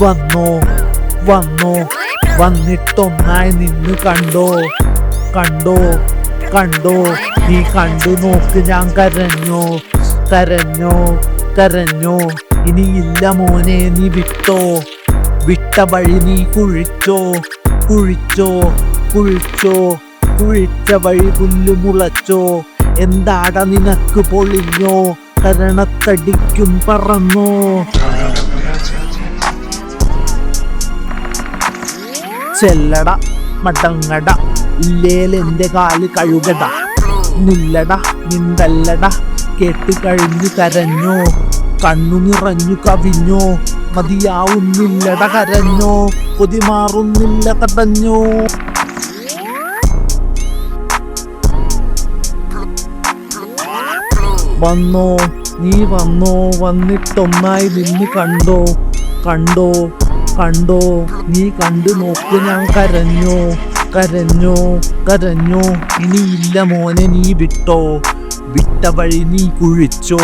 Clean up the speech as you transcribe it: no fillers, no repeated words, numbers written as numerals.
വന്നോ വന്നോ വന്നിട്ടൊന്നായി നിന്ന് കണ്ടോ കണ്ടോ കണ്ടോ നീ കണ്ടു നോക്ക് ഞാൻ കരഞ്ഞോ കരഞ്ഞോ കരഞ്ഞോ ഇനിയില്ല മോനെ നീ വിട്ടോ വിട്ട വഴി നീ കുഴിച്ചോ കുഴിച്ചോ കുഴിച്ചോ കുഴിച്ച വഴി പുല്ലു മുളച്ചോ എന്താട നിനക്ക് പൊളിഞ്ഞോ കരണത്തടിക്കും പറന്നോ ചെല്ലട മടങ്ങട ഇല്ലേലെന്റെ കാല് കഴുകട നില്ലട നിന്തല്ലട കേട്ട് കഴിഞ്ഞു കരഞ്ഞോ കണ്ണു നിറഞ്ഞു കവിഞ്ഞോ മതിയാവുന്നില്ലട കരഞ്ഞോ കൊതി മാറുന്നില്ല കടഞ്ഞോ വന്നോ നീ വന്നോ വന്നിട്ടൊന്നായി നിന്ന് കണ്ടോ കണ്ടോ കണ്ടോ നീ കണ്ടു നോക്ക് ഞാൻ കരഞ്ഞോ കരഞ്ഞോ കരഞ്ഞോ ഇനിയില്ല മോനെ നീ വിട്ടോ വിട്ട വഴി നീ കുഴിച്ചോ